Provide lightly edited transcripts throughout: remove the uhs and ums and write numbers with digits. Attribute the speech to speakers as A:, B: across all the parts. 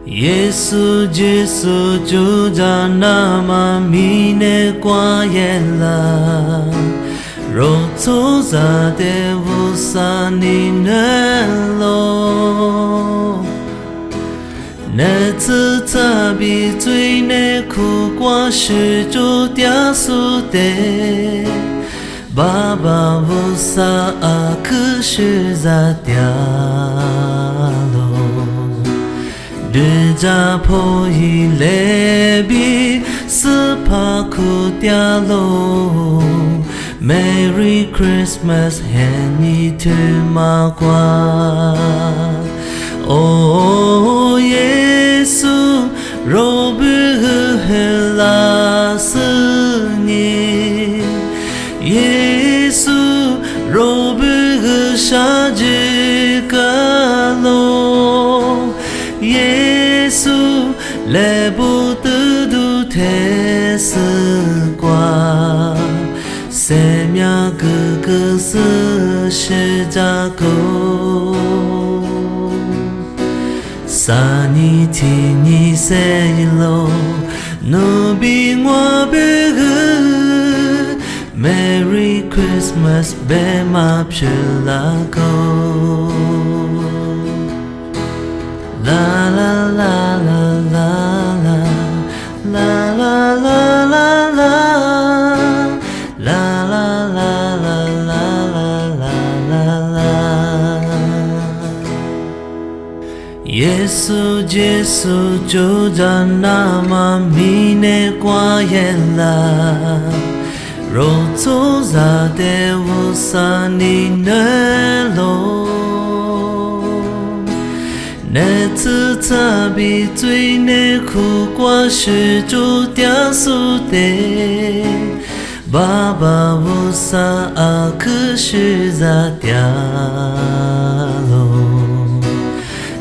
A: 耶稣基督就在那么迷恋qua耶啦，若走在的无上你能咯，那次他比最难苦过是就掉速的。爸爸无啥可是在掉落，日家破一来比是怕苦掉落。Merry Christmas， 喊你去马瓜。哦，耶稣，若不和拉斯你。耶稣，若不和杀之个咯，耶稣来不得都太死瓜，生命个个是十字架，三年天你生咯，努比我不和。Merry Christmas, be my pshulago. La la la la la la, la la la la la, la la la la la la la la. 耶稣，耶稣就在那么迷恋qua耶啦。若走在的无上你能咯，那次他比最难苦过是就掉速的，爸爸无啥可是在掉落，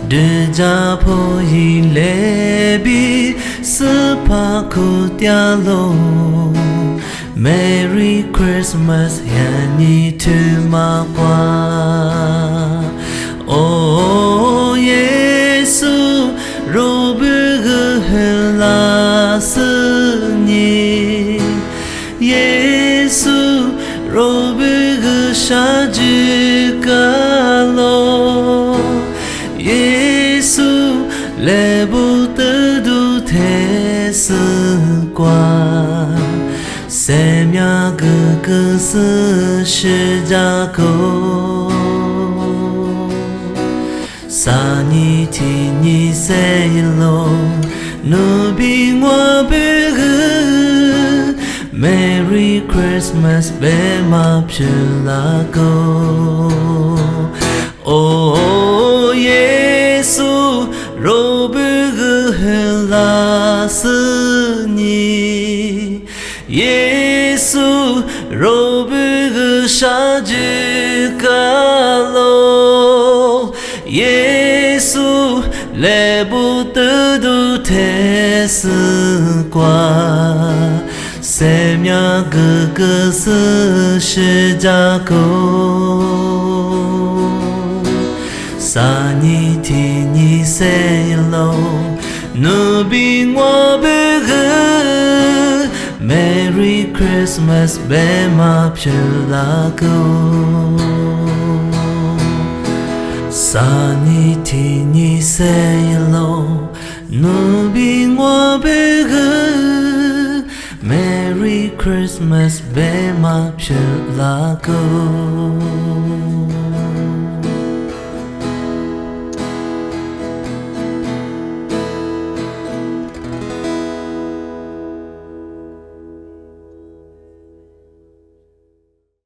A: 日家破一来比是怕苦掉落。Merry Christmas， 喊你去马瓜。哦，耶稣，若不和拉斯你，耶稣，若不和杀之个咯，耶稣来不得都太死瓜。生命个个是十字架，三年天你生咯，努比我不和。Merry Christmas， be my pshulago。哦，耶稣，若不和拉斯你。耶稣，若不和杀之个咯，耶稣来不得都太死瓜，生命个个是十字架，三年天你生咯，努比我不和。Merry Christmas, be my pshulago。三年天你生咯，努比我不和。Merry Christmas, be my pshulago。